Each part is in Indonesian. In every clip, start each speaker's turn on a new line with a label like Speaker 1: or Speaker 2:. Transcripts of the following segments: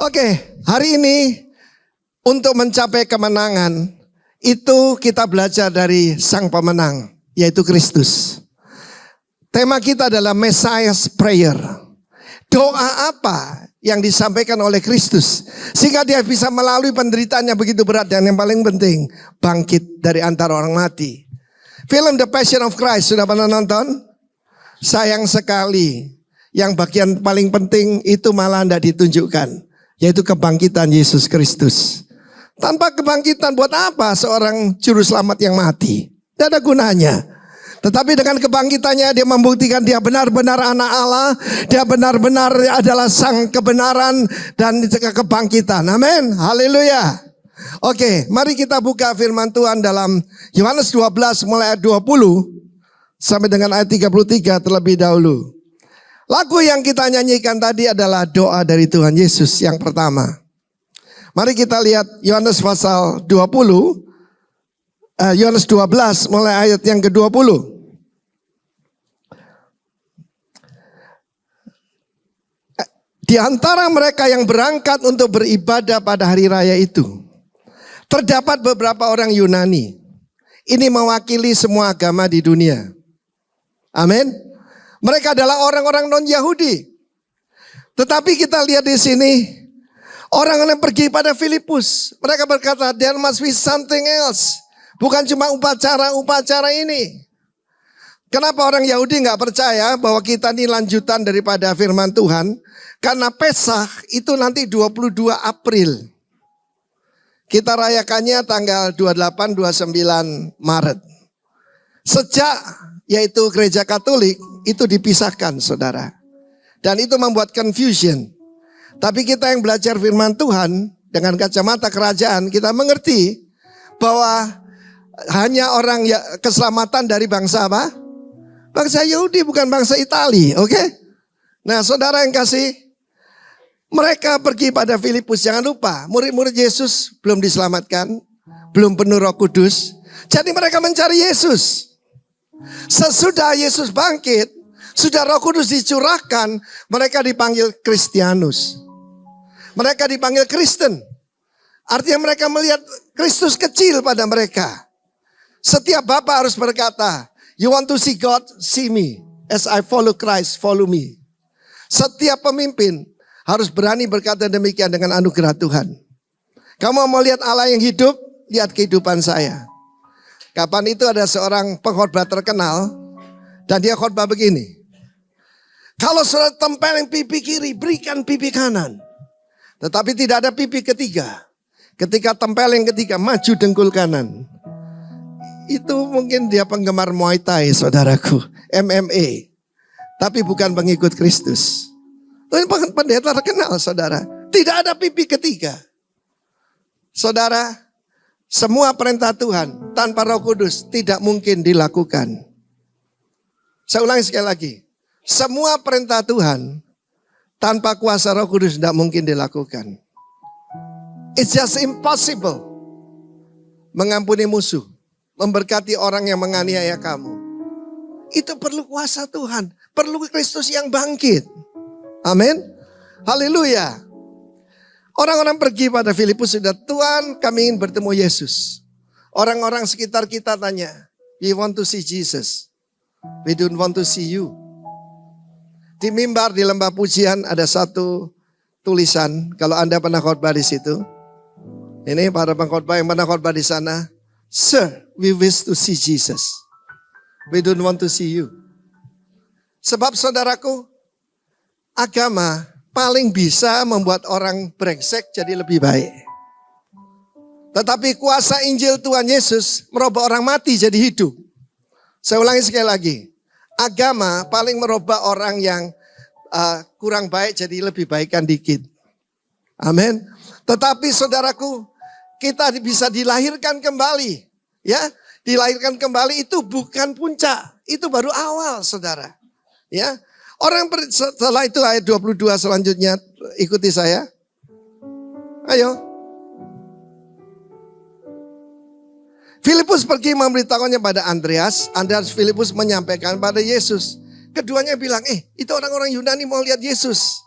Speaker 1: Oke, hari ini untuk mencapai kemenangan itu kita belajar dari sang pemenang, yaitu Kristus. Tema kita adalah Messiah's Prayer. Doa apa yang disampaikan oleh Kristus sehingga dia bisa melalui penderitaan yang begitu berat, dan yang paling penting bangkit dari antara orang mati. Film The Passion of Christ sudah pernah nonton? Sayang sekali yang bagian paling penting itu malah tidak ditunjukkan, yaitu kebangkitan Yesus Kristus. Tanpa kebangkitan buat apa seorang juru selamat yang mati? Tidak ada gunanya. Tetapi dengan kebangkitannya dia membuktikan dia benar-benar anak Allah. Dia benar-benar adalah sang kebenaran dan kebangkitan. Amin. Haleluya. Oke, mari kita buka firman Tuhan dalam Yohanes 12 mulai ayat 20 sampai dengan ayat 33 terlebih dahulu. Lagu yang kita nyanyikan tadi adalah doa dari Tuhan Yesus yang pertama. Mari kita lihat Yohanes pasal 20, Yohanes 12 mulai ayat yang ke-20. Di antara mereka yang berangkat untuk beribadah pada hari raya itu, terdapat beberapa orang Yunani. Ini mewakili semua agama di dunia. Amin. Mereka adalah orang-orang non-Yahudi. Tetapi kita lihat di sini, orang yang pergi pada Filipus. Mereka berkata, there must be something else. Bukan cuma upacara ini. Kenapa orang Yahudi nggak percaya bahwa kita ini lanjutan daripada firman Tuhan? Karena Pesach itu nanti 22 April. Kita rayakannya tanggal 28-29 Maret. Sejak yaitu gereja Katolik itu dipisahkan, saudara. Dan itu membuat confusion. Tapi kita yang belajar firman Tuhan dengan kacamata kerajaan, kita mengerti bahwa hanya orang keselamatan dari bangsa apa? Bangsa Yahudi, bukan bangsa Itali, oke? Nah, saudara yang kasih, mereka pergi pada Filipus. Jangan lupa, murid-murid Yesus belum diselamatkan, belum penuh Roh Kudus. Jadi mereka mencari Yesus. Sesudah Yesus bangkit, sudah Roh Kudus dicurahkan, mereka dipanggil Kristianus. Mereka dipanggil Kristen. Artinya mereka melihat Kristus kecil pada mereka. Setiap bapak harus berkata, you want to see God, see me. As I follow Christ, follow me. Setiap pemimpin harus berani berkata demikian dengan anugerah Tuhan. Kamu mau lihat Allah yang hidup? Lihat kehidupan saya. Kapan itu ada seorang pengkhotbah terkenal dan dia khotbah begini. Kalau saudara tempelin pipi kiri, berikan pipi kanan. Tetapi tidak ada pipi ketiga. Ketika tempelin ketiga, maju dengkul kanan. Itu mungkin dia penggemar Muay Thai, saudaraku, MMA. Tapi bukan pengikut Kristus. Ini pendeta terkenal, saudara. Tidak ada pipi ketiga. Saudara, semua perintah Tuhan tanpa Roh Kudus tidak mungkin dilakukan. Saya ulangi sekali lagi. Semua perintah Tuhan tanpa kuasa Roh Kudus tidak mungkin dilakukan. It's just impossible. Mengampuni musuh, memberkati orang yang menganiaya kamu. Itu perlu kuasa Tuhan, perlu Kristus yang bangkit. Amin. Haleluya. Orang-orang pergi pada Filipus, sudah, Tuhan kami ingin bertemu Yesus. Orang-orang sekitar kita tanya, we want to see Jesus. We don't want to see you. Di mimbar di lembah pujian ada satu tulisan, kalau Anda pernah khotbah di situ. Ini para pengkhotbah yang pernah khotbah di sana. Sir, we wish to see Jesus. We don't want to see you. Sebab saudaraku, agama paling bisa membuat orang brengsek jadi lebih baik. Tetapi kuasa Injil Tuhan Yesus merubah orang mati jadi hidup. Saya ulangi sekali lagi. Agama paling merubah orang yang kurang baik jadi lebih baikan dikit. Amin. Tetapi saudaraku, kita bisa dilahirkan kembali. Ya, dilahirkan kembali itu bukan puncak. Itu baru awal, saudara. Ya. Setelah itu ayat 22 selanjutnya, ikuti saya. Ayo. Filipus pergi memberitahunya pada Andreas. Andreas Filipus menyampaikan pada Yesus. Keduanya bilang, itu orang-orang Yunani mau lihat Yesus.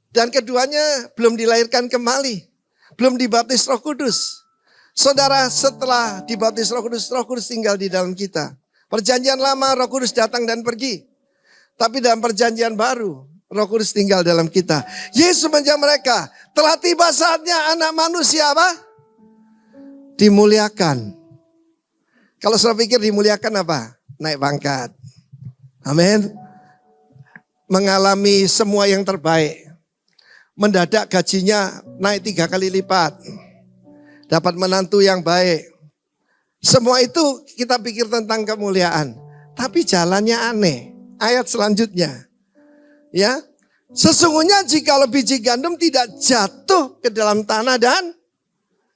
Speaker 1: Dan keduanya belum dilahirkan kembali. Belum dibaptis Roh Kudus. Saudara, setelah dibaptis Roh Kudus tinggal di dalam kita. Perjanjian lama Roh Kudus datang dan pergi. Tapi dalam perjanjian baru, Roh Kudus tinggal dalam kita. Yesus menjawab mereka, telah tiba saatnya anak manusia apa? Dimuliakan. Kalau saudara pikir dimuliakan apa? Naik pangkat. Amin. Mengalami semua yang terbaik. Mendadak gajinya naik 3 kali lipat. Dapat menantu yang baik. Semua itu kita pikir tentang kemuliaan. Tapi jalannya aneh. Ayat selanjutnya. Ya, sesungguhnya jika biji gandum tidak jatuh ke dalam tanah dan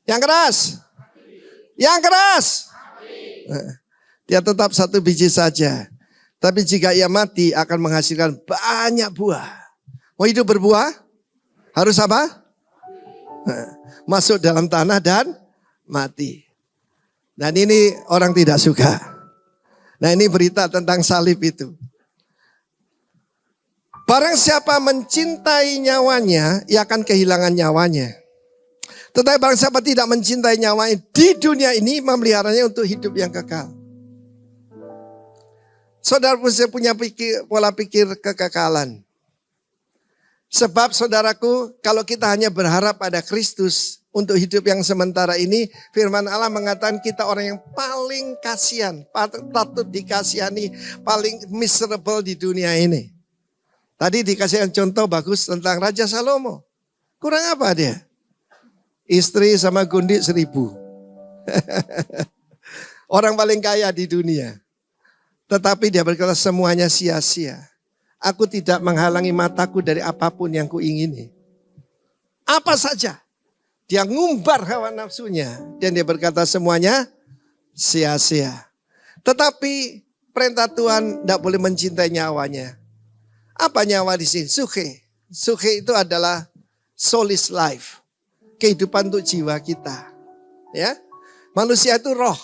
Speaker 1: yang keras. Yang keras. Dia tetap satu biji saja. Tapi jika ia mati akan menghasilkan banyak buah. Mau hidup berbuah? Harus apa? Masuk dalam tanah dan mati. Dan ini orang tidak suka. Nah, ini berita tentang salib itu. Barang siapa mencintai nyawanya, ia akan kehilangan nyawanya. Tetapi barang siapa tidak mencintai nyawanya di dunia ini, memeliharanya untuk hidup yang kekal. Saudara punya pola pikir kekekalan. Sebab saudaraku, kalau kita hanya berharap pada Kristus untuk hidup yang sementara ini, firman Allah mengatakan kita orang yang paling kasihan, patut dikasihani, paling miserable di dunia ini. Tadi dikasih contoh bagus tentang Raja Salomo. Kurang apa dia? Istri sama gundik 1000. Orang paling kaya di dunia. Tetapi dia berkata semuanya sia-sia. Aku tidak menghalangi mataku dari apapun yang kuingini. Apa saja. Dia ngumbar hawa nafsunya. Dan dia berkata semuanya sia-sia. Tetapi perintah Tuhan tidak boleh mencintai nyawanya. Apa nyawa di sini? Suhe. Suhe itu adalah soulless life. Kehidupan untuk jiwa kita. Ya, manusia itu roh.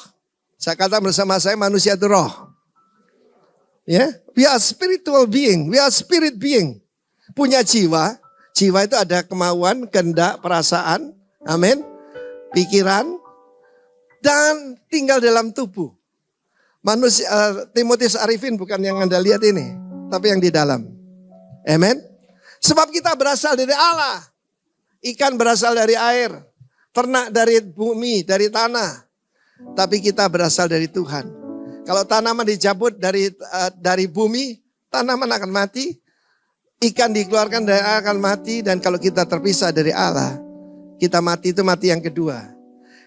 Speaker 1: Saya kata bersama saya manusia itu roh. Ya, we are spiritual being, we are spirit being. Punya jiwa, jiwa itu ada kemauan, kehendak, perasaan, amin, pikiran, dan tinggal dalam tubuh. Manusia, Timotius Arifin bukan yang Anda lihat ini, tapi yang di dalam. Amin. Sebab kita berasal dari Allah. Ikan berasal dari air, ternak dari bumi, dari tanah. Tapi kita berasal dari Tuhan. Kalau tanaman dicabut dari bumi, tanaman akan mati. Ikan dikeluarkan dari air akan mati. Dan kalau kita terpisah dari Allah, kita mati itu mati yang kedua.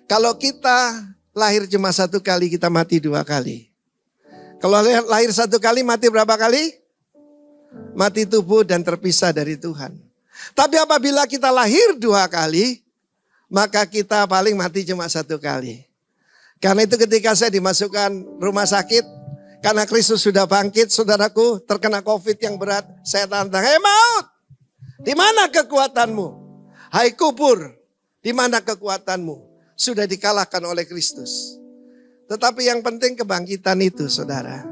Speaker 1: Kalau kita lahir cuma 1 kali, kita mati 2 kali. Kalau lahir 1 kali, mati berapa kali? Mati tubuh dan terpisah dari Tuhan. Tapi apabila kita lahir 2 kali, maka kita paling mati cuma 1 kali. Karena itu ketika saya dimasukkan rumah sakit, karena Kristus sudah bangkit, saudaraku terkena COVID yang berat, saya tantang, "Hei maut, di mana kekuatanmu? Hai kubur, di mana kekuatanmu?" Sudah dikalahkan oleh Kristus. Tetapi yang penting kebangkitan itu, saudara.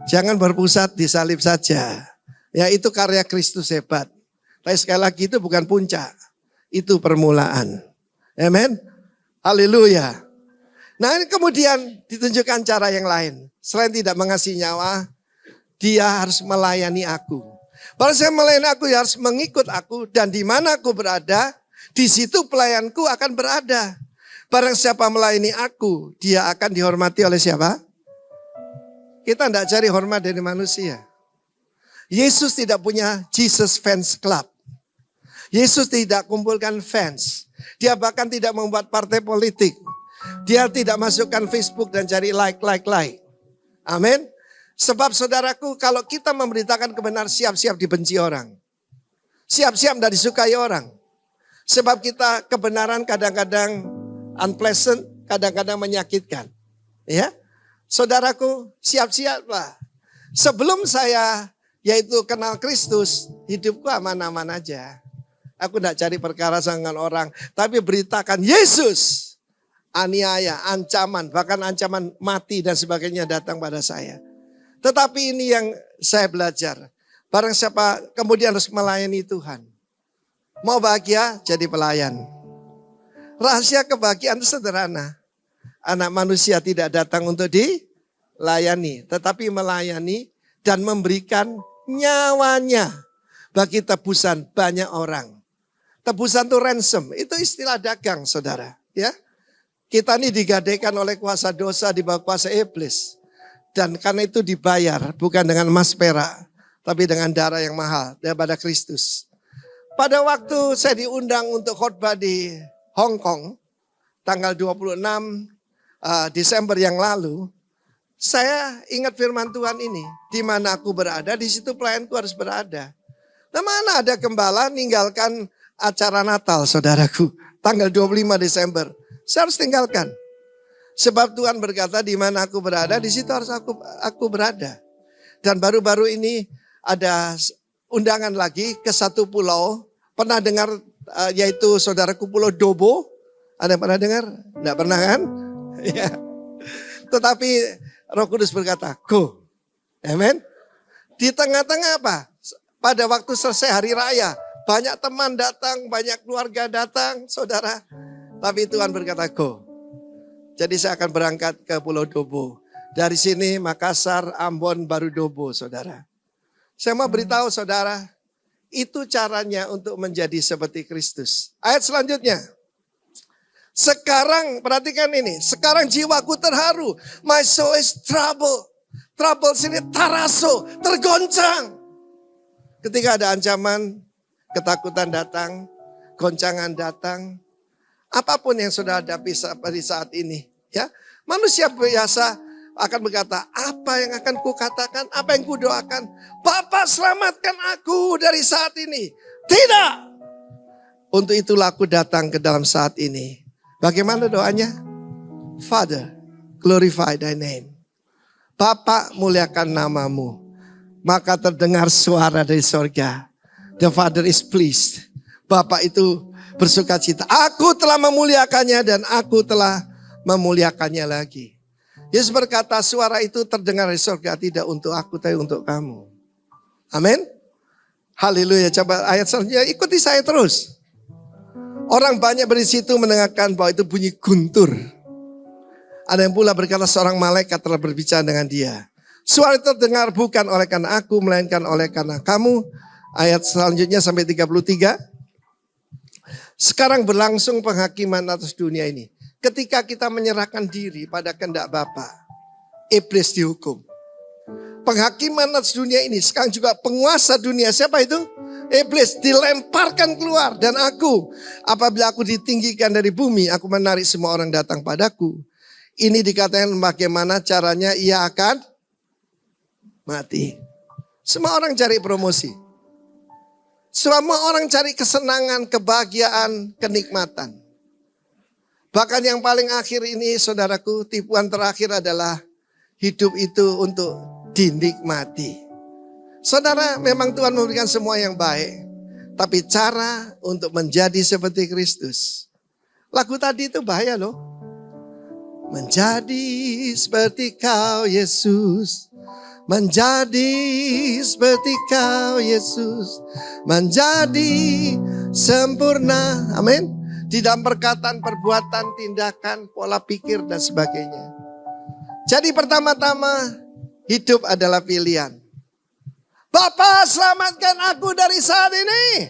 Speaker 1: Jangan berpusat di salib saja. Ya, itu karya Kristus hebat. Tapi sekali lagi itu bukan puncak, itu permulaan. Amen. Haleluya. Nah, ini kemudian ditunjukkan cara yang lain. Selain tidak mengasihi nyawa, dia harus melayani aku. Kalau saya melayani aku, dia harus mengikut aku. Dan di mana aku berada, di situ pelayanku akan berada. Barang siapa melayani aku, dia akan dihormati oleh siapa? Kita tidak cari hormat dari manusia. Yesus tidak punya Jesus Fans Club. Yesus tidak kumpulkan fans. Dia bahkan tidak membuat partai politik. Dia tidak masukkan Facebook dan cari like. Amin. Sebab saudaraku, kalau kita memberitakan kebenaran, siap-siap dibenci orang. Siap-siap tidak disukai orang. Sebab kita kebenaran kadang-kadang unpleasant, kadang-kadang menyakitkan. Ya, saudaraku, siap-siaplah. Sebelum saya yaitu kenal Kristus, hidupku aman-aman aja. Aku tidak cari perkara dengan orang, tapi beritakan Yesus. Aniaya, ancaman, bahkan ancaman mati dan sebagainya datang pada saya. Tetapi ini yang saya belajar. Barang siapa kemudian harus melayani Tuhan. Mau bahagia, jadi pelayan. Rahasia kebahagiaan itu sederhana. Anak manusia tidak datang untuk dilayani, tetapi melayani dan memberikan nyawanya bagi tebusan banyak orang. Tebusan itu ransom, itu istilah dagang, saudara. Ya, kita ini digadaikan oleh kuasa dosa di bawah kuasa iblis. Dan karena itu dibayar bukan dengan emas perak, tapi dengan darah yang mahal daripada Kristus. Pada waktu saya diundang untuk khotbah di Hong Kong, tanggal 26 Desember yang lalu, saya ingat firman Tuhan ini. Di mana aku berada, di situ pelayanku harus berada. Nah, mana ada gembala ninggalkan acara Natal, saudaraku. Tanggal 25 Desember. Saya harus tinggalkan. Sebab Tuhan berkata, di mana aku berada, di situ harus aku berada. Dan baru-baru ini ada undangan lagi ke satu pulau. Pernah dengar yaitu saudaraku Pulau Dobo? Ada yang pernah dengar? Tidak pernah kan? Ya. Tetapi Roh Kudus berkata, go. Amen. Di tengah-tengah apa? Pada waktu selesai hari raya, banyak teman datang, banyak keluarga datang, saudara. Tapi Tuhan berkata, go. Jadi saya akan berangkat ke Pulau Dobo. Dari sini Makassar, Ambon, baru Dobo, saudara. Saya mau beritahu saudara, itu caranya untuk menjadi seperti Kristus. Ayat selanjutnya. Sekarang, perhatikan ini. Sekarang jiwaku terharu. My soul is trouble. Trouble sini taraso, tergoncang. Ketika ada ancaman, ketakutan datang, goncangan datang. Apapun yang sudah hadapi pada saat ini. Ya, manusia biasa akan berkata, apa yang akan kukatakan, apa yang kudoakan. Bapa selamatkan aku dari saat ini. Tidak. Untuk itulah aku datang ke dalam saat ini. Bagaimana doanya? Father, glorify thy name. Bapa, muliakan namamu. Maka terdengar suara dari sorga. The Father is pleased. Bapa itu bersuka cita. Aku telah memuliakannya dan aku telah memuliakannya lagi. Yesus berkata, suara itu terdengar dari sorga, tidak untuk aku tapi untuk kamu. Amin. Haleluya. Coba ayat selanjutnya, ikuti saya terus. Orang banyak di situ mendengarkan bahwa itu bunyi guntur. Ada yang pula berkata seorang malaikat telah berbicara dengan dia. Suara itu terdengar bukan oleh karena aku, melainkan oleh karena kamu. Ayat selanjutnya sampai 33. Sekarang berlangsung penghakiman atas dunia ini. Ketika kita menyerahkan diri pada kehendak Bapa, iblis dihukum. Penghakiman atas dunia ini, sekarang juga penguasa dunia. Siapa itu? Iblis dilemparkan keluar. Dan aku, apabila aku ditinggikan dari bumi, aku menarik semua orang datang padaku. Ini dikatakan bagaimana caranya ia akan mati. Semua orang cari promosi. Semua orang cari kesenangan, kebahagiaan, kenikmatan. Bahkan yang paling akhir ini, saudaraku, tipuan terakhir adalah hidup itu untuk dinikmati. Saudara, memang Tuhan memberikan semua yang baik. Tapi cara untuk menjadi seperti Kristus. Lagu tadi itu bahaya loh. Menjadi seperti kau Yesus. Menjadi seperti kau Yesus. Menjadi sempurna. Amin. Di dalam perkataan, perbuatan, tindakan, pola pikir dan sebagainya. Jadi pertama-tama hidup adalah pilihan. Bapa, selamatkan aku dari saat ini.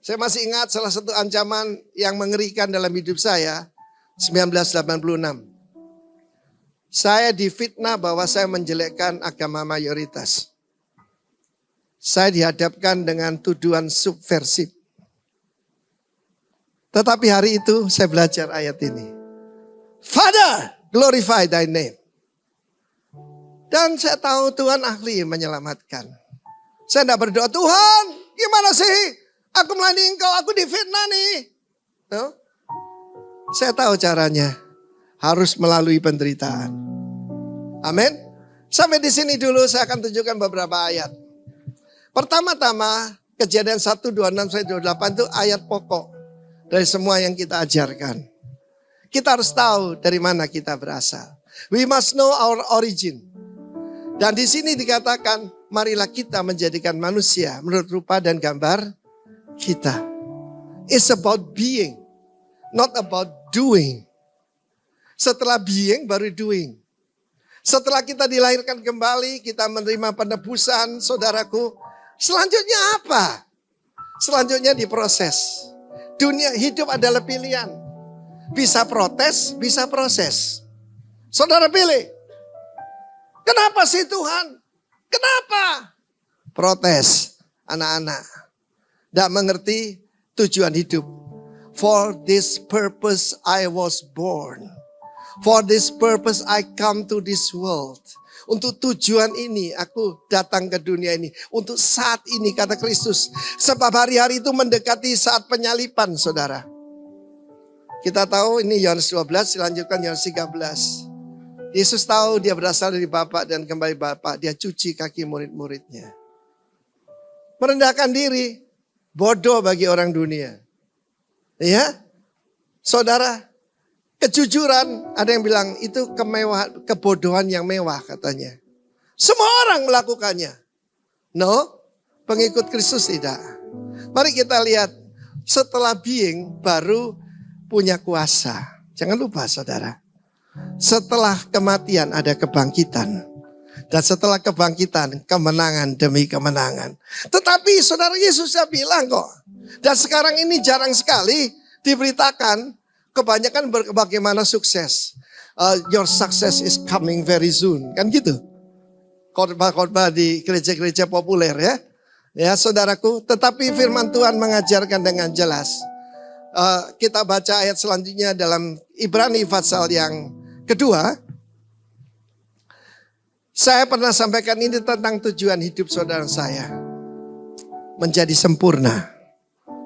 Speaker 1: Saya masih ingat salah satu ancaman yang mengerikan dalam hidup saya. 1986. Saya difitnah bahwa saya menjelekkan agama mayoritas. Saya dihadapkan dengan tuduhan subversif. Tetapi hari itu saya belajar ayat ini. Father, glorify thy name. Dan saya tahu Tuhan ahli menyelamatkan. Saya tidak berdoa, Tuhan gimana sih? Aku melayani engkau, aku difitnah nih. No? Saya tahu caranya. Harus melalui penderitaan. Amin. Sampai di sini dulu saya akan tunjukkan beberapa ayat. Pertama-tama Kejadian 1, 26-28 itu ayat pokok. Dari semua yang kita ajarkan. Kita harus tahu dari mana kita berasal. We must know our origin. Dan di sini dikatakan, marilah kita menjadikan manusia menurut rupa dan gambar kita. It's about being, not about doing. Setelah being baru doing. Setelah kita dilahirkan kembali, kita menerima penebusan, saudaraku. Selanjutnya apa? Selanjutnya diproses. Dunia hidup adalah pilihan. Bisa protes, bisa proses. Saudara pilih. Kenapa sih Tuhan? Kenapa? Protes anak-anak. Tidak mengerti tujuan hidup. For this purpose I was born. For this purpose I come to this world. Untuk tujuan ini aku datang ke dunia ini. Untuk saat ini kata Kristus. Sebab hari-hari itu mendekati saat penyalipan saudara. Kita tahu ini Yohanes 12, dilanjutkan Yohanes 13. Yesus tahu dia berasal dari Bapa dan kembali Bapa. Dia cuci kaki murid-muridnya. Merendahkan diri. Bodoh bagi orang dunia. Ya, saudara, kejujuran ada yang bilang itu kemewahan, kebodohan yang mewah katanya. Semua orang melakukannya. No, pengikut Kristus tidak. Mari kita lihat setelah being baru punya kuasa. Jangan lupa saudara. Setelah kematian ada kebangkitan. Dan setelah kebangkitan kemenangan demi kemenangan. Tetapi saudara Yesus sudah bilang kok. Dan sekarang ini jarang sekali diberitakan kebanyakan bagaimana sukses. Your success is coming very soon. Kan gitu. Khotbah-khotbah di gereja-gereja populer ya. Ya saudaraku. Tetapi firman Tuhan mengajarkan dengan jelas. Kita baca ayat selanjutnya dalam Ibrani pasal yang kedua. Saya pernah sampaikan ini tentang tujuan hidup saudara saya. Menjadi sempurna.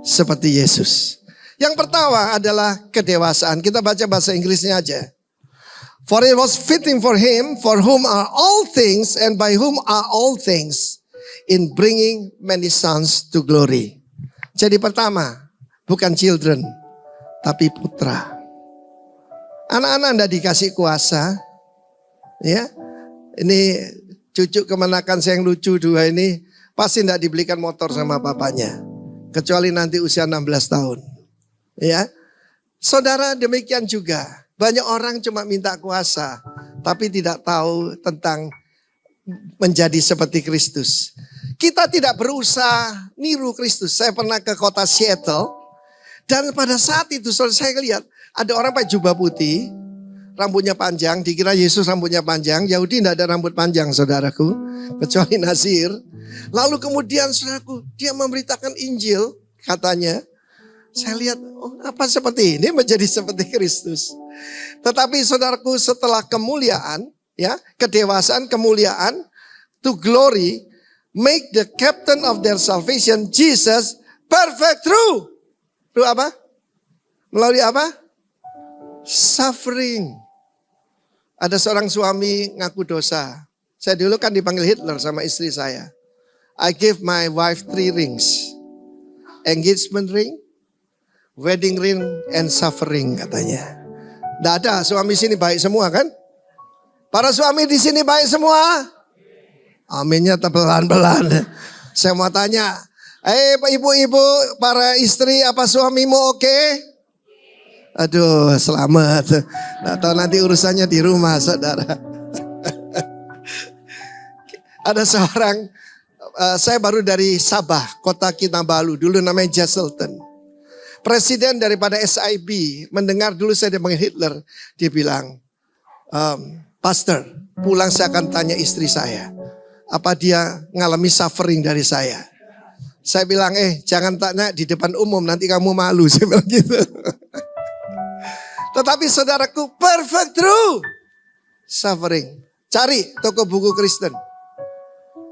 Speaker 1: Seperti Yesus. Yang pertama adalah kedewasaan. Kita baca bahasa Inggrisnya aja. For it was fitting for him, for whom are all things, and by whom are all things, in bringing many sons to glory. Jadi pertama, bukan children, tapi putra. Anak-anak Anda dikasih kuasa. Ya, ini cucu kemenakan saya yang lucu dua ini, pasti tidak dibelikan motor sama bapaknya. Kecuali nanti usia 16 tahun. Ya, saudara demikian juga. Banyak orang cuma minta kuasa. Tapi tidak tahu tentang menjadi seperti Kristus. Kita tidak berusaha niru Kristus. Saya pernah ke kota Seattle. Dan pada saat itu saya lihat ada orang pakai jubah putih. Rambutnya panjang. Dikira Yesus rambutnya panjang. Yahudi tidak ada rambut panjang saudaraku. Kecuali Nasir. Lalu kemudian saudaraku, dia memberitakan Injil katanya. Saya lihat, oh apa seperti ini menjadi seperti Kristus. Tetapi saudaraku setelah kemuliaan, ya kedewasaan kemuliaan, to glory, make the captain of their salvation, Jesus, perfect through. Through apa? Melalui apa? Suffering. Ada seorang suami ngaku dosa. Saya dulu kan dipanggil Hitler sama istri saya. I gave my wife 3 rings. Engagement ring, wedding ring, and suffering katanya. Tidak ada, suami sini baik semua kan? Para suami di sini baik semua? Aminnya pelan-pelan. Saya mau tanya, ibu-ibu, para istri, apa suamimu oke? Aduh, selamat. Nggak tahu nanti urusannya di rumah, saudara. Ada seorang, saya baru dari Sabah, kota Kinabalu, dulu namanya Jesselton. Presiden daripada SIB, mendengar dulu saya dipanggil Hitler, dia bilang, Pastor, pulang saya akan tanya istri saya, apa dia ngalami suffering dari saya. Saya bilang, jangan tanya di depan umum, nanti kamu malu, saya bilang gitu. Tetapi saudaraku, perfect true suffering. Cari toko buku Kristen.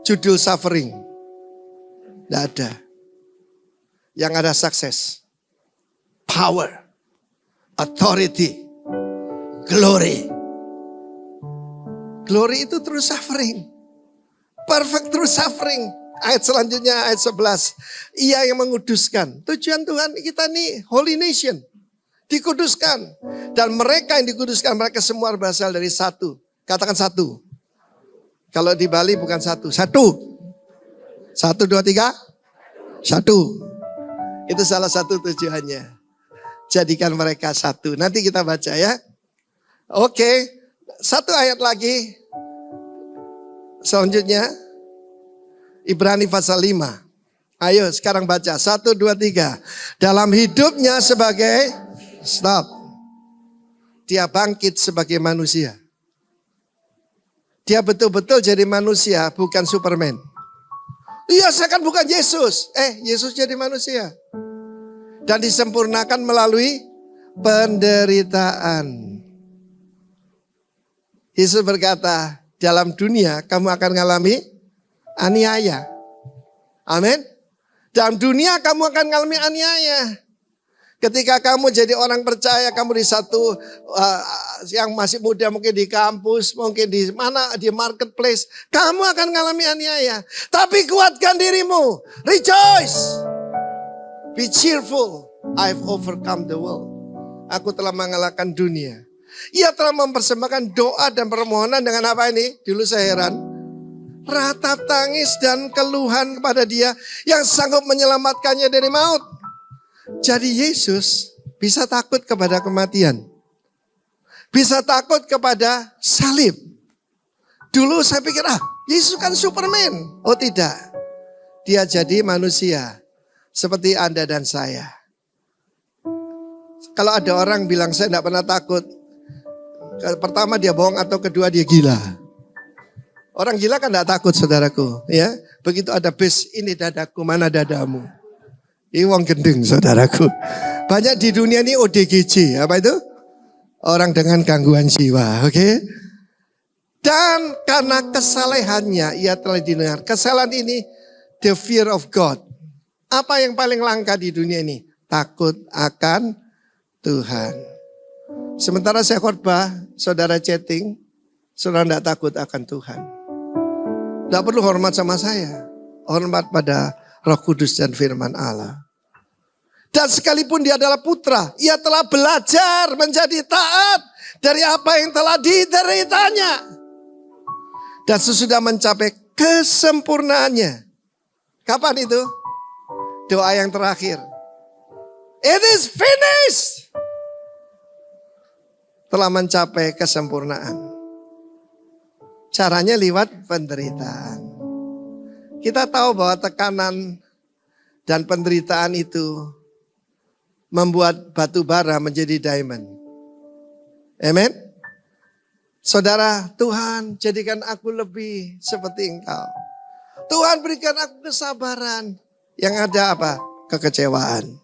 Speaker 1: Judul suffering. Tidak ada. Yang ada sukses. Power. Authority. Glory. Glory itu through suffering. Perfect through suffering. Ayat selanjutnya ayat 11. Ia yang menguduskan. Tujuan Tuhan kita nih holy nation. Dikuduskan. Dan mereka yang dikuduskan, mereka semua berasal dari satu. Katakan satu. Kalau di Bali bukan satu. Satu. 1, 2, 3. Satu. Itu salah satu tujuannya. Jadikan mereka satu. Nanti kita baca ya. Oke, satu ayat lagi. Selanjutnya, Ibrani pasal 5. Ayo sekarang baca, 1, 2, 3. Dalam hidupnya sebagai, stop. Dia bangkit sebagai manusia. Dia betul-betul jadi manusia, bukan Superman. Iya, saya kan bukan Yesus. Yesus jadi manusia. Dan disempurnakan melalui penderitaan. Yesus berkata, dalam dunia kamu akan mengalami aniaya. Amin. Dalam dunia kamu akan mengalami aniaya. Ketika kamu jadi orang percaya, kamu di satu yang masih muda, mungkin di kampus, mungkin di mana, di marketplace, kamu akan mengalami aniaya. Tapi kuatkan dirimu, rejoice, be cheerful, I've overcome the world. Aku telah mengalahkan dunia. Ia telah mempersembahkan doa dan permohonan dengan apa ini? Dulu saya heran. Ratap tangis dan keluhan kepada Dia yang sanggup menyelamatkannya dari maut. Jadi Yesus bisa takut kepada kematian. Bisa takut kepada salib. Dulu saya pikir, Yesus kan Superman. Oh tidak. Dia jadi manusia. Seperti Anda dan saya. Kalau ada orang bilang saya tidak pernah takut. Pertama dia bohong atau kedua dia gila. Orang gila kan tidak takut saudaraku. Ya, begitu ada bus, ini dadaku, mana dadamu. Ini wong gendeng saudaraku. Banyak di dunia ini ODGJ, apa itu? Orang dengan gangguan jiwa, oke? Dan karena kesalehannya ia telah didengar. Kesalahan ini the fear of God. Apa yang paling langka di dunia ini? Takut akan Tuhan. Sementara saya khotbah, saudara chatting, saudara tidak takut akan Tuhan. Tidak perlu hormat sama saya. Hormat pada Roh Kudus dan firman Allah. Dan sekalipun dia adalah putra, ia telah belajar menjadi taat dari apa yang telah dideritanya. Dan sesudah mencapai kesempurnaannya. Kapan itu? Doa yang terakhir. It is finished. Telah mencapai kesempurnaan. Caranya lewat penderitaan. Kita tahu bahwa tekanan dan penderitaan itu membuat batu bara menjadi diamond. Amen. Saudara, Tuhan jadikan aku lebih seperti Engkau. Tuhan berikan aku kesabaran. Yang ada apa? Kekecewaan.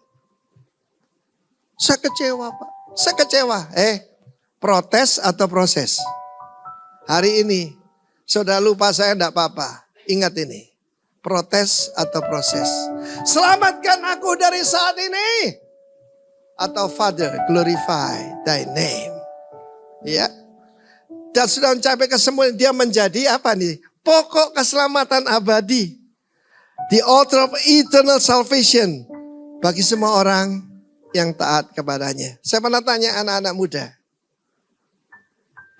Speaker 1: Saya kecewa Pak. Saya kecewa. Protes atau proses? Hari ini, saudara lupa saya enggak apa-apa. Ingat ini. Protes atau proses? Selamatkan aku dari saat ini. Atau Father, glorify thy name. Ya. Dan sudah mencapai kesembuhan, dia menjadi apa nih? Pokok keselamatan abadi. The author of eternal salvation. Bagi semua orang yang taat kepadanya. Saya pernah tanya anak-anak muda.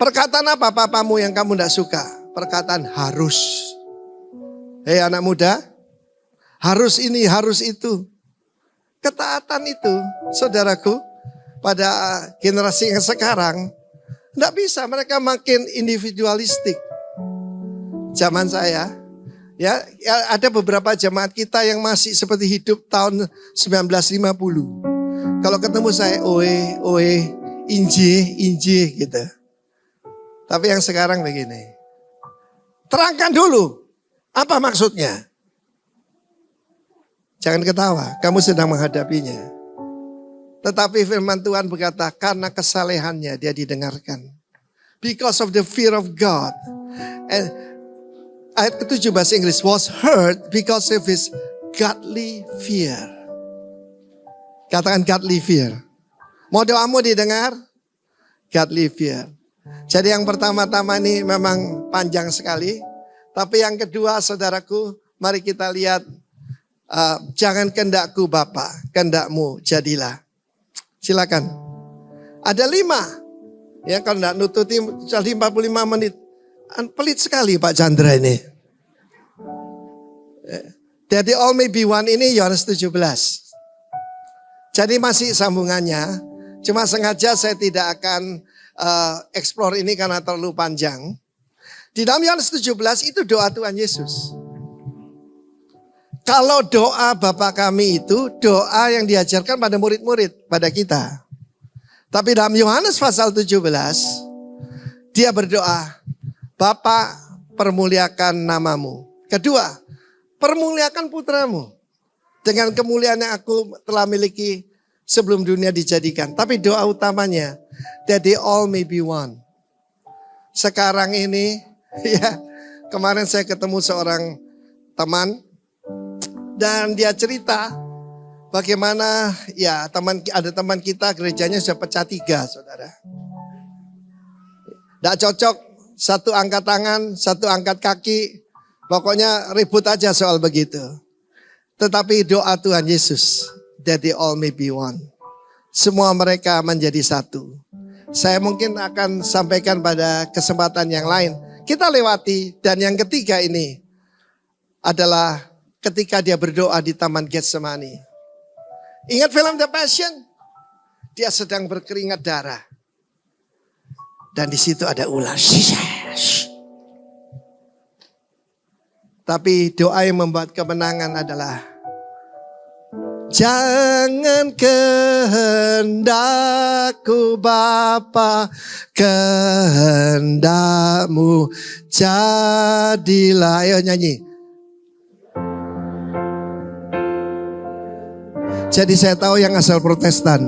Speaker 1: Perkataan apa papamu yang kamu tidak suka? Perkataan harus. Hei anak muda, harus ini, harus itu. Ketaatan itu, saudaraku, pada generasi yang sekarang, tidak bisa, mereka makin individualistik. Zaman saya, ya ada beberapa jemaat kita yang masih seperti hidup tahun 1950. Kalau ketemu saya, oe, inje gitu. Tapi yang sekarang begini, terangkan dulu, apa maksudnya? Jangan ketawa, kamu sedang menghadapinya. Tetapi firman Tuhan berkata, karena kesalehannya dia didengarkan. Because of the fear of God. And ayat ke-7 bahasa Inggris, was heard because of his godly fear. Katakan godly fear. Mau doamu didengar? Godly fear. Jadi yang pertama-tama ini memang panjang sekali. Tapi yang kedua saudaraku, mari kita lihat. Jangan kehendakku Bapa, kehendakmu jadilah. Silakan. Ada 5. Ya kalau tidak nututi 45 menit. Pelit sekali Pak Chandra ini. That they all may be one ini Yohanes 17. Jadi masih sambungannya. Cuma sengaja saya tidak akan explore ini karena terlalu panjang. Di dalam Yohanes 17 itu doa Tuhan Yesus. Kalau doa Bapa kami itu doa yang diajarkan pada murid-murid, pada kita. Tapi dalam Yohanes pasal 17, dia berdoa, Bapa permuliakan namamu. Kedua, permuliakan putramu. Dengan kemuliaan yang aku telah miliki sebelum dunia dijadikan. Tapi doa utamanya, that they all may be one. Sekarang ini, ya kemarin saya ketemu seorang teman. Dan dia cerita bagaimana ya ada teman kita gerejanya sudah pecah 3, saudara. Tidak cocok, satu angkat tangan, satu angkat kaki. Pokoknya ribut aja soal begitu. Tetapi doa Tuhan Yesus, that they all may be one. Semua mereka menjadi satu. Saya mungkin akan sampaikan pada kesempatan yang lain. Kita lewati dan yang ketiga ini adalah ketika dia berdoa di Taman Getsemani. Ingat film The Passion? Dia sedang berkeringat darah. Dan di situ ada ular. Tapi doa yang membuat kemenangan adalah, jangan kehendakku Bapa, kehendakmu jadilah. Ayo nyanyi. Jadi saya tahu yang asal Protestan.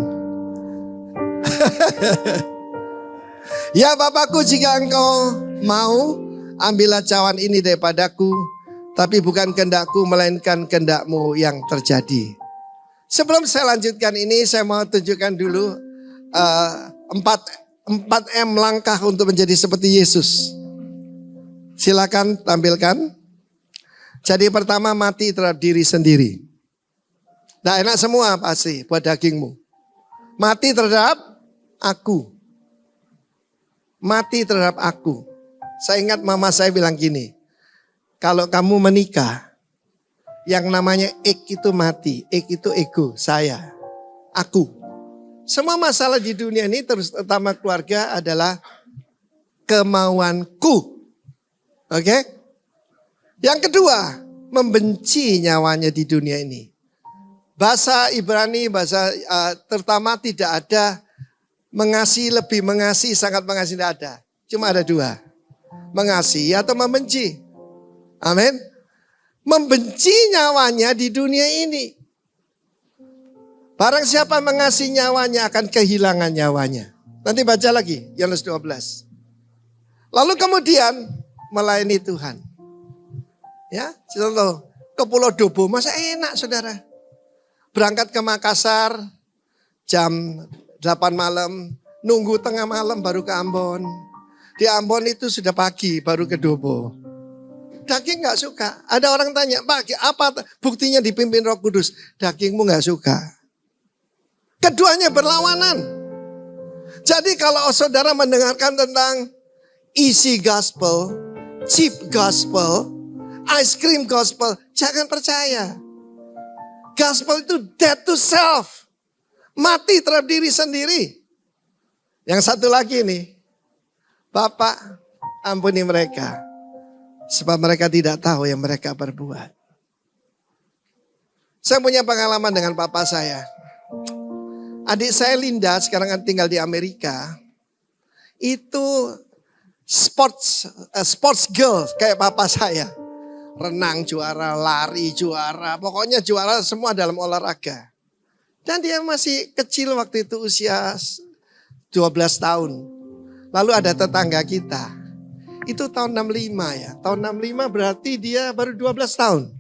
Speaker 1: Ya Bapakku, jika engkau mau, ambillah cawan ini daripadaku. Tapi bukan kehendakku, melainkan kehendakmu yang terjadi. Sebelum saya lanjutkan ini, saya mau tunjukkan dulu 4M langkah untuk menjadi seperti Yesus. Silakan tampilkan. Jadi pertama, mati terhadap diri sendiri. Nah enak semua pasti buat dagingmu. Mati terhadap aku. Mati terhadap aku. Saya ingat mama saya bilang gini. Kalau kamu menikah, yang namanya ek itu mati. Ek itu ego, saya. Aku. Semua masalah di dunia ini terutama keluarga adalah kemauanku. Oke? Yang kedua, membenci nyawanya di dunia ini. Bahasa Ibrani, terutama tidak ada mengasihi, lebih mengasihi, sangat mengasihi, tidak ada. Cuma ada 2. Mengasihi atau membenci. Amin. Membenci nyawanya di dunia ini. Barang siapa mengasihi nyawanya akan kehilangan nyawanya. Nanti baca lagi, Yohanes 12. Lalu kemudian melayani Tuhan. Ya, contoh ke Pulau Dobo, masa enak saudara. Berangkat ke Makassar jam 8 malam, nunggu tengah malam baru ke Ambon. Di Ambon itu sudah pagi baru ke Dobo. Daging gak suka. Ada orang tanya, Pak apa buktinya dipimpin Roh Kudus? Dagingmu gak suka. Keduanya berlawanan. Jadi kalau saudara mendengarkan tentang easy gospel, cheap gospel, ice cream gospel, jangan percaya. Gospel itu dead to self. Mati terhadap diri sendiri. Yang satu lagi nih. Bapak ampuni mereka. Sebab mereka tidak tahu yang mereka perbuat. Saya punya pengalaman dengan papa saya. Adik saya Linda sekarang tinggal di Amerika. Itu sports girl kayak papa saya. Renang juara, lari juara, pokoknya juara semua dalam olahraga. Dan dia masih kecil waktu itu usia 12 tahun. Lalu ada tetangga kita. Itu tahun 65 ya. Tahun 65 berarti dia baru 12 tahun.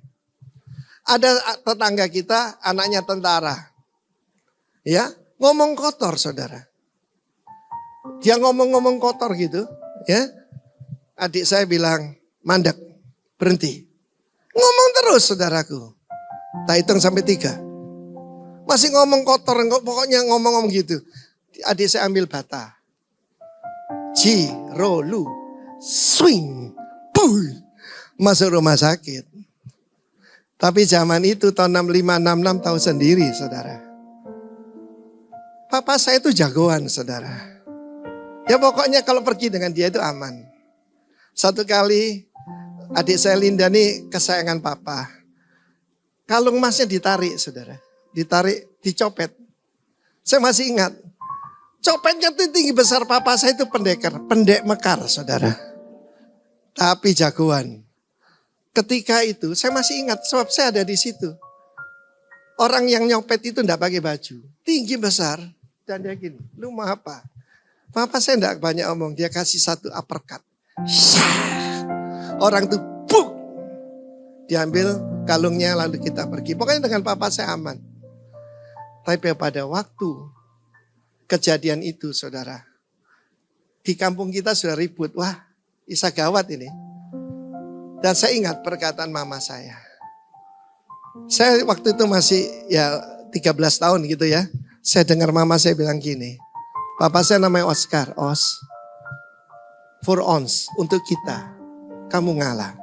Speaker 1: Ada tetangga kita anaknya tentara. Ya, ngomong kotor saudara. Dia ngomong-ngomong kotor gitu. Ya, adik saya bilang, mandek. Berhenti. Ngomong terus saudaraku. Tak hitung sampai 3. Masih ngomong kotor, pokoknya ngomong-ngomong gitu. Adik saya ambil bata. Rolu, swing, pull. Masuk rumah sakit. Tapi zaman itu tahun 65, 66 tahu sendiri saudara. Papa saya itu jagoan, saudara. Ya pokoknya kalau pergi dengan dia itu aman. Satu kali adik saya Linda nih kesayangan papa. Kalung emasnya ditarik, saudara. Ditarik, dicopet. Saya masih ingat. Copetnya itu tinggi besar, papa saya itu pendek mekar, saudara. Tapi jagoan. Ketika itu saya masih ingat sebab saya ada di situ. Orang yang nyopet itu enggak pakai baju. Tinggi besar. Dan dia gini, lu mau apa? Papa saya enggak banyak omong, dia kasih satu uppercut. Orang tuh buk. Diambil kalungnya lalu kita pergi. Pokoknya dengan papa saya aman. Tapi pada waktu kejadian itu, saudara. Di kampung kita sudah ribut. Wah, bisa gawat ini. Dan saya ingat perkataan mama saya. Saya waktu itu masih ya 13 tahun gitu ya. Saya dengar mama saya bilang gini. Papa saya namanya Oscar. Os. For ons. Untuk kita. Kamu ngalah.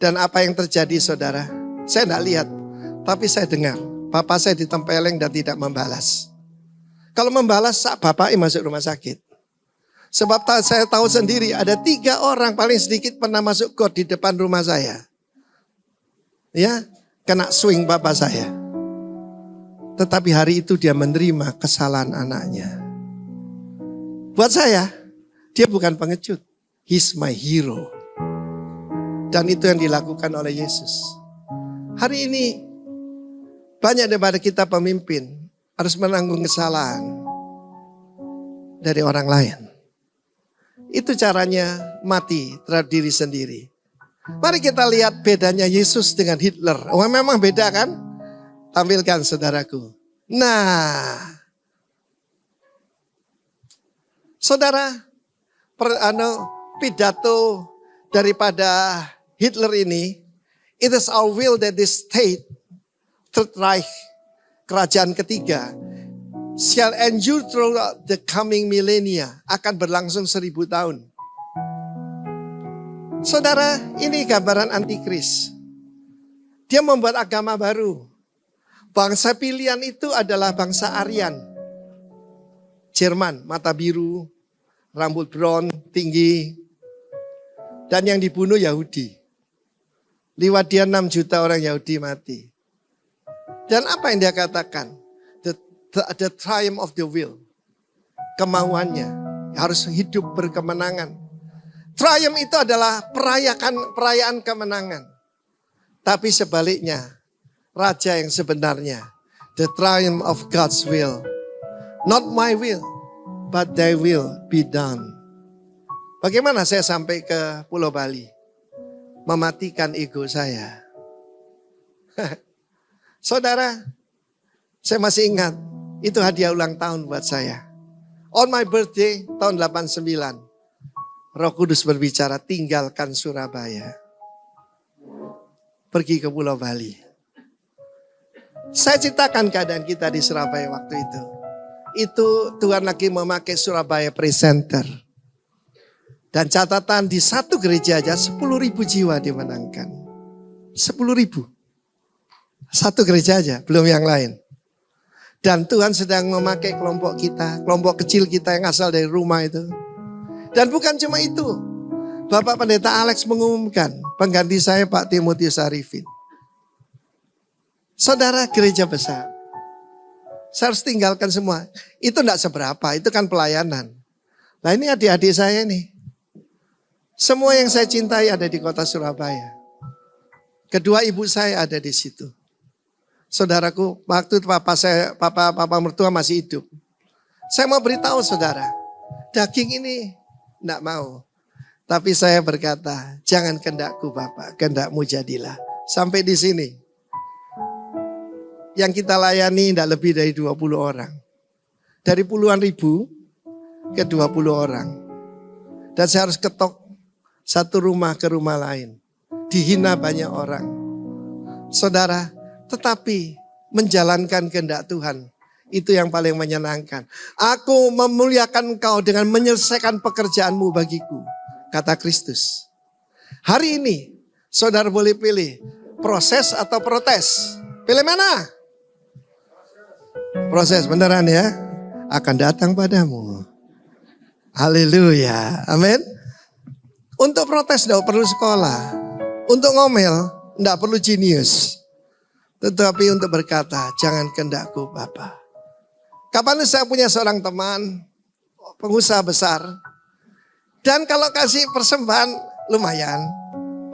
Speaker 1: Dan apa yang terjadi, saudara? Saya tidak lihat. Tapi saya dengar. Papa saya ditempeleng dan tidak membalas. Kalau membalas, bapaknya masuk rumah sakit. Sebab saya tahu sendiri ada 3 orang paling sedikit pernah masuk got di depan rumah saya. Ya, kena swing papa saya. Tetapi hari itu dia menerima kesalahan anaknya. Buat saya, dia bukan pengecut. He's my hero. Dan itu yang dilakukan oleh Yesus. Hari ini, banyak daripada kita pemimpin harus menanggung kesalahan dari orang lain. Itu caranya mati terhadap diri sendiri. Mari kita lihat bedanya Yesus dengan Hitler. Oh, memang beda kan? Tampilkan saudaraku. Nah, saudara, pidato daripada Hitler ini, it is our will that this state, Third Reich, kerajaan ketiga, shall endure through the coming millennia, akan berlangsung 1000 tahun. Saudara, ini gambaran antikris. Dia membuat agama baru. Bangsa pilihan itu adalah bangsa Aryan. Jerman, mata biru, rambut blond, tinggi. Dan yang dibunuh Yahudi. Liwat dia 6 juta orang Yahudi mati. Dan apa yang dia katakan? The triumph of the will. Kemauannya. Harus hidup berkemenangan. Triumph itu adalah perayaan kemenangan. Tapi sebaliknya. Raja yang sebenarnya. The triumph of God's will. Not my will. But thy will be done. Bagaimana saya sampai ke Pulau Bali? Mematikan ego saya. Saudara, saya masih ingat. Itu hadiah ulang tahun buat saya. On my birthday tahun 89. Roh Kudus berbicara, tinggalkan Surabaya. Pergi ke Pulau Bali. Saya ceritakan keadaan kita di Surabaya waktu itu. Itu Tuhan lagi memakai Surabaya Presenter. Dan catatan di satu gereja aja 10.000 jiwa dimenangkan. 10.000. Satu gereja aja, belum yang lain. Dan Tuhan sedang memakai kelompok kita, kelompok kecil kita yang asal dari rumah itu. Dan bukan cuma itu. Bapak Pendeta Alex mengumumkan, pengganti saya Pak Timotius Arifin. Saudara, gereja besar. Saya harus tinggalkan semua. Itu enggak seberapa, itu kan pelayanan. Nah ini adik-adik saya nih. Semua yang saya cintai ada di kota Surabaya. Kedua ibu saya ada di situ. Saudaraku, waktu papa mertua masih hidup. Saya mau beritahu saudara, daging ini enggak mau. Tapi saya berkata, jangan kehendakku Bapak, kehendakmu jadilah. Sampai di sini. Yang kita layani tidak lebih dari 20 orang. Dari puluhan ribu ke 20 orang. Dan saya harus ketok satu rumah ke rumah lain. Dihina banyak orang. Saudara, tetapi menjalankan kehendak Tuhan. Itu yang paling menyenangkan. Aku memuliakan engkau dengan menyelesaikan pekerjaanmu bagiku. Kata Kristus. Hari ini, saudara boleh pilih proses atau protes. Pilih mana? Proses beneran ya. Akan datang padamu. Haleluya. Amin. Untuk protes tidak perlu sekolah. Untuk ngomel tidak perlu jenius. Tetapi untuk berkata, jangan kehendakku Bapa. Kapan saya punya seorang teman, pengusaha besar. Dan kalau kasih persembahan lumayan.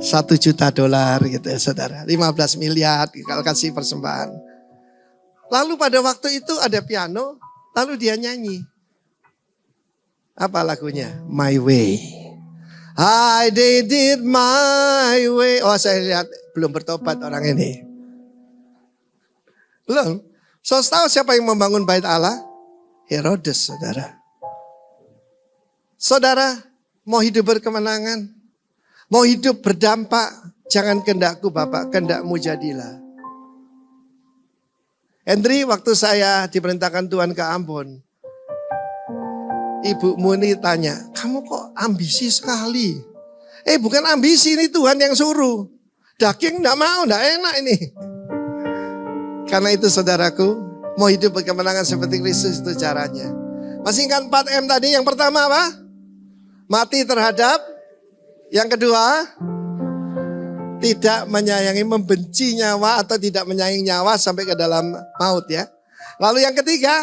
Speaker 1: $1 juta gitu ya saudara. 15 miliar kalau kasih persembahan. Lalu pada waktu itu ada piano, lalu dia nyanyi. Apa lagunya? My Way. I did it my way. Oh saya lihat belum bertobat orang ini. Belum. So tahu siapa yang membangun bait Allah? Herodes saudara. Saudara mau hidup berkemenangan? Mau hidup berdampak? Jangan kehendakku Bapak, kehendakmu jadilah. Henry waktu saya diperintahkan Tuhan ke Ambon. Ibu Muni tanya, kamu kok ambisi sekali? Bukan ambisi, ini Tuhan yang suruh. Daging enggak mau, enggak enak ini. Karena itu saudaraku, mau hidup berkemenangan seperti Kristus itu caranya. Masih ingat 4M tadi, yang pertama apa? Mati terhadap. Yang kedua, tidak menyayangi, membenci nyawa atau tidak menyayangi nyawa sampai ke dalam maut ya. Lalu yang ketiga,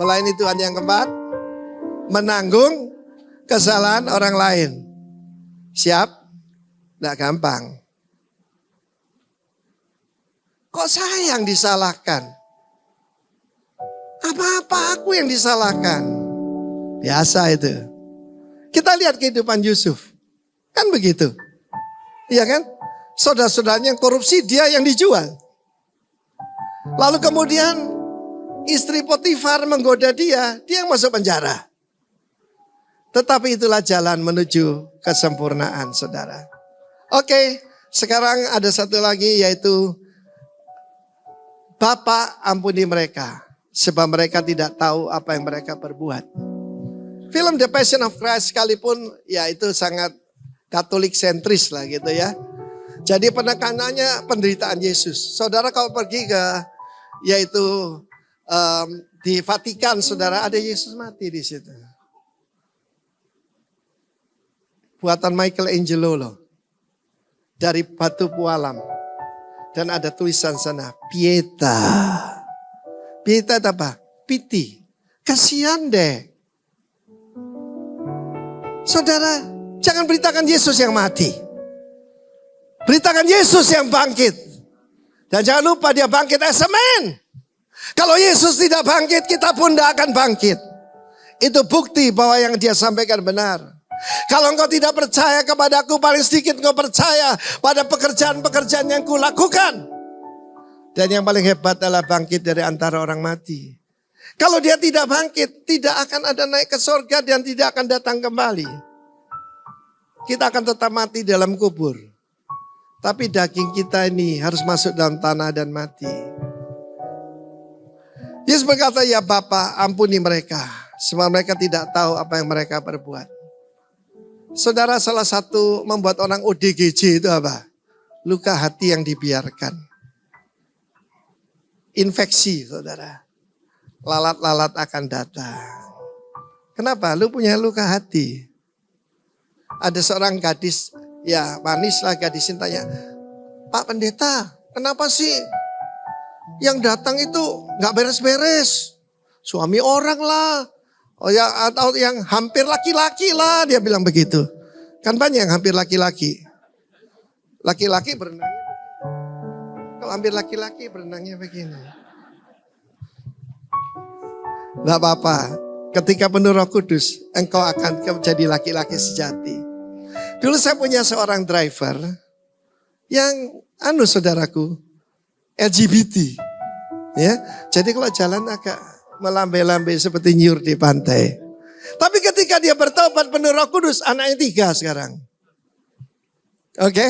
Speaker 1: melayani Tuhan. Yang keempat, menanggung kesalahan orang lain. Siap? Tidak gampang. Kok saya yang disalahkan? Apa-apa aku yang disalahkan? Biasa itu. Kita lihat kehidupan Yusuf. Kan begitu. Iya kan? Saudara-saudaranya yang korupsi, dia yang dijual. Lalu kemudian istri Potifar menggoda dia yang masuk penjara. Tetapi itulah jalan menuju kesempurnaan saudara. Oke, sekarang ada satu lagi yaitu Bapa ampuni mereka sebab mereka tidak tahu apa yang mereka perbuat. Film The Passion of Christ sekalipun ya itu sangat Katolik sentris lah gitu ya. Jadi penekanannya penderitaan Yesus. Saudara kalau pergi ke yaitu di Vatikan saudara ada Yesus mati di situ. Buatan Michelangelo loh. Dari batu pualam. Dan ada tulisan sana Pieta. Pieta itu apa? Piti. Kasihan deh. Saudara, jangan beritakan Yesus yang mati. Beritakan Yesus yang bangkit. Dan jangan lupa dia bangkit as a man. Kalau Yesus tidak bangkit, kita pun tidak akan bangkit. Itu bukti bahwa yang dia sampaikan benar. Kalau engkau tidak percaya kepadaku, paling sedikit engkau percaya pada pekerjaan-pekerjaan yang kulakukan. Dan yang paling hebat adalah bangkit dari antara orang mati. Kalau dia tidak bangkit, tidak akan ada naik ke surga dan tidak akan datang kembali. Kita akan tetap mati dalam kubur. Tapi daging kita ini harus masuk dalam tanah dan mati. Yesus berkata, ya Bapa ampuni mereka. Sebab mereka tidak tahu apa yang mereka perbuat. Saudara, salah satu membuat orang ODGJ itu apa? Luka hati yang dibiarkan. Infeksi saudara. Lalat-lalat akan datang. Kenapa? Lu punya luka hati. Ada seorang gadis, ya manis lah gadis tanya, Pak Pendeta, kenapa sih yang datang itu gak beres-beres? Suami orang lah. Oh ya, atau yang hampir laki-laki lah, dia bilang begitu. Kan banyak yang hampir laki-laki. Laki-laki berenangnya begini. Kalau hampir laki-laki berenangnya begini. Gak apa-apa. Ketika penuh Roh Kudus, engkau akan menjadi laki-laki sejati. Dulu saya punya seorang driver yang saudaraku LGBT. Ya, jadi kalau jalan agak melambai-lambai seperti nyur di pantai. Tapi ketika dia bertobat penuh Roh Kudus, anaknya 3 sekarang. Oke?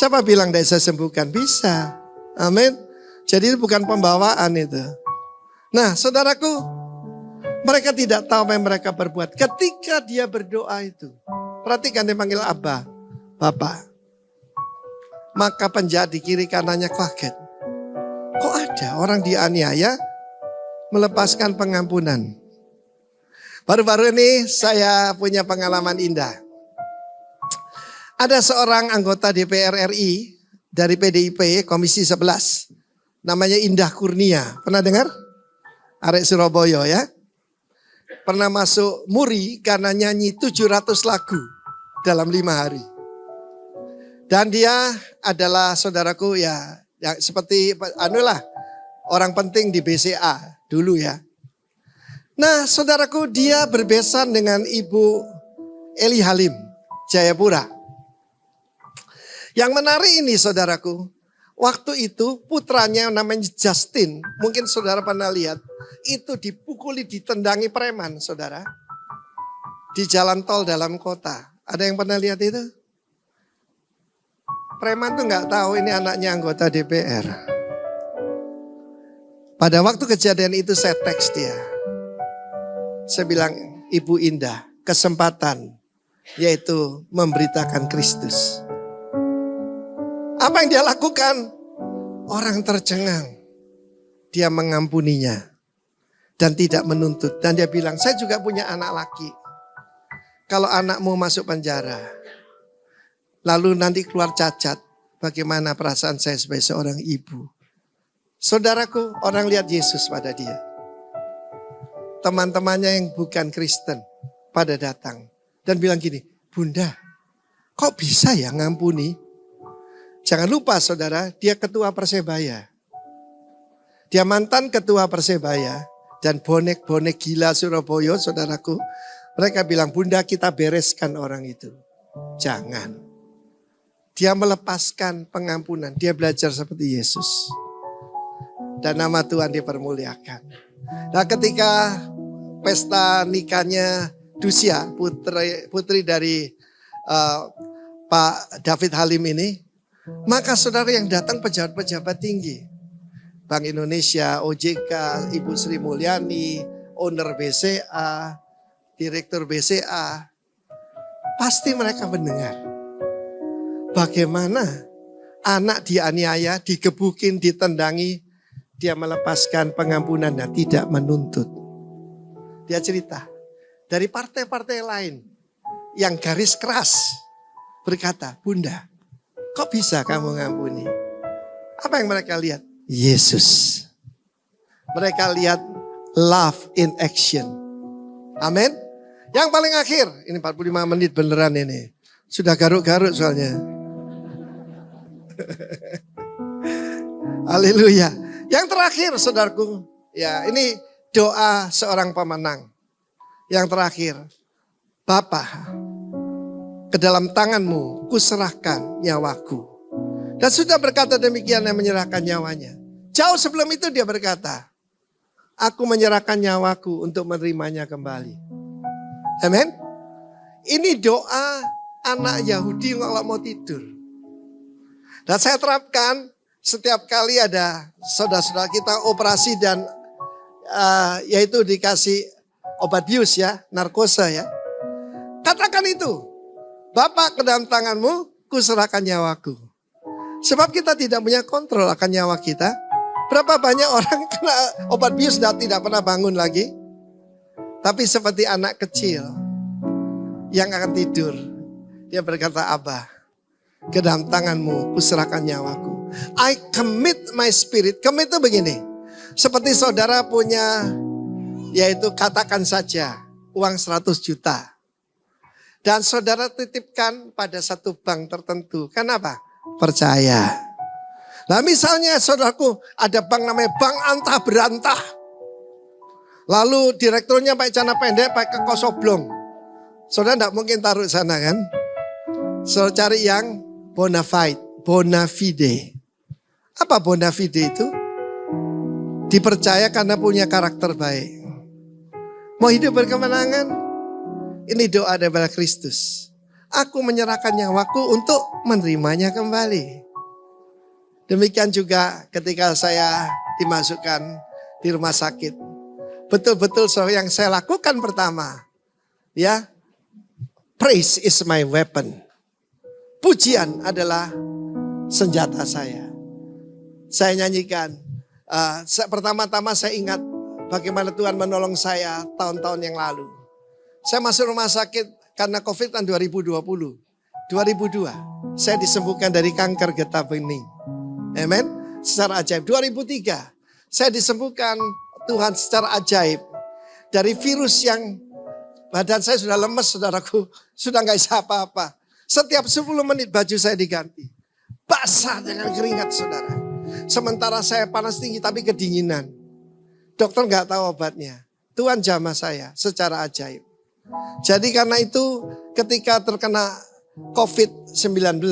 Speaker 1: Siapa bilang dari saya sembuhkan? Bisa. Amin. Jadi itu bukan pembawaan itu. Nah, saudaraku, mereka tidak tahu apa yang mereka perbuat. Ketika dia berdoa itu, perhatikan dia panggil Abba, Bapak. Maka penjahat di kiri kanannya kaget. Kok ada ada. Orang dianiaya, melepaskan pengampunan. Baru-baru ini saya punya pengalaman indah. Ada seorang anggota DPR RI dari PDIP Komisi 11. Namanya Indah Kurnia. Pernah dengar? Arek Surabaya ya. Pernah masuk Muri karena nyanyi 700 lagu dalam 5 hari. Dan dia adalah saudaraku ya seperti orang penting di BCA dulu ya. Nah saudaraku, dia berbesan dengan Ibu Eli Halim Jayapura. Yang menarik ini saudaraku, waktu itu putranya namanya Justin, mungkin saudara pernah lihat, itu dipukuli, ditendangi preman saudara. Di jalan tol dalam kota. Ada yang pernah lihat itu? Preman tuh nggak tahu ini anaknya anggota DPR. Pada waktu kejadian itu saya teks dia. Saya bilang, Ibu Indah, kesempatan yaitu memberitakan Kristus. Apa yang dia lakukan? Orang tercengang. Dia mengampuninya dan tidak menuntut. Dan dia bilang, saya juga punya anak laki. Kalau anakmu masuk penjara, lalu nanti keluar cacat, bagaimana perasaan saya sebagai seorang ibu? Saudaraku, orang lihat Yesus pada dia. Teman-temannya yang bukan Kristen pada datang dan bilang gini, Bunda, kok bisa ya ngampuni? Jangan lupa saudara, dia ketua Persebaya. Dia mantan ketua Persebaya dan bonek-bonek gila Surabaya, saudaraku. Mereka bilang, Bunda kita bereskan orang itu. Jangan. Dia melepaskan pengampunan. Dia belajar seperti Yesus. Dan nama Tuhan dipermuliakan. Nah ketika pesta nikahnya Dusia, putri dari Pak David Halim ini, maka saudara yang datang pejabat-pejabat tinggi. Bank Indonesia, OJK, Ibu Sri Mulyani, owner BCA, direktur BCA. Pasti mereka mendengar. Bagaimana anak dianiaya, digebukin, ditendangi. Dia melepaskan pengampunan dan tidak menuntut. Dia cerita. Dari partai-partai lain yang garis keras berkata, Bunda, kok bisa kamu ngampuni? Apa yang mereka lihat? Yesus. Mereka lihat love in action. Amin. Yang paling akhir, ini 45 menit beneran ini. Sudah garuk-garuk soalnya. Haleluya. Yang terakhir saudaraku, ya ini doa seorang pemenang. Yang terakhir, Bapa, ke dalam tanganmu kuserahkan nyawaku. Dan sudah berkata demikian yang menyerahkan nyawanya. Jauh sebelum itu dia berkata, aku menyerahkan nyawaku untuk menerimanya kembali. Amin. Ini doa anak Yahudi kalau mau tidur. Dan saya terapkan setiap kali ada saudara-saudara kita operasi dan yaitu dikasih obat bius ya, narkosa ya. Katakan itu. Bapak ke dalam tanganmu, kuserahkan nyawaku. Sebab kita tidak punya kontrol akan nyawa kita. Berapa banyak orang kena obat bius dan tidak pernah bangun lagi. Tapi seperti anak kecil yang akan tidur. Dia berkata, Abah, ke dalam tanganmu kuserahkan nyawaku. I commit my spirit. Commit itu begini. Seperti saudara punya, yaitu katakan saja, uang 100 juta. Dan saudara titipkan pada satu bank tertentu. Kenapa? Percaya. Nah misalnya saudaraku ada bank namanya Bank Antah Berantah. Lalu direkturnya pakai celana pendek, pakai kaos oblong. Saudara tidak mungkin taruh sana kan? Saudara cari yang bona fide. Apa bona fide itu? Dipercaya karena punya karakter baik. Mau hidup berkemenangan? Ini doa daripada Kristus. Aku menyerahkan nyawaku untuk menerimanya kembali. Demikian juga ketika saya dimasukkan di rumah sakit. Betul-betul yang saya lakukan pertama. Ya, praise is my weapon. Pujian adalah senjata saya. Saya nyanyikan Pertama-tama saya ingat bagaimana Tuhan menolong saya tahun-tahun yang lalu. Saya masuk rumah sakit karena COVID tahun 2020. 2002 saya disembuhkan dari kanker getah bening. Amen. Secara ajaib. 2003 saya disembuhkan Tuhan secara ajaib dari virus yang badan saya sudah lemes, saudaraku. Sudah gak bisa apa-apa. Setiap 10 menit baju saya diganti. Basah dengan keringat, saudara. Sementara saya panas tinggi tapi kedinginan. Dokter gak tahu obatnya. Tuhan jamah saya secara ajaib. Jadi karena itu ketika terkena COVID-19,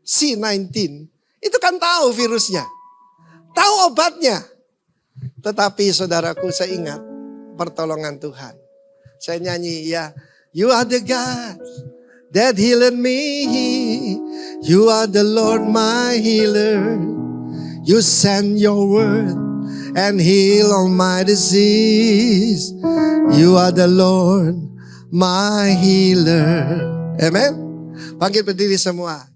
Speaker 1: C19, itu kan tahu virusnya. Tahu obatnya. Tetapi saudaraku, saya ingat pertolongan Tuhan. Saya nyanyi, ya, you are the God that healed me. You are the Lord my healer. You send your word and heal all my disease. You are the Lord my healer. Amen. Bangkit berdiri semua.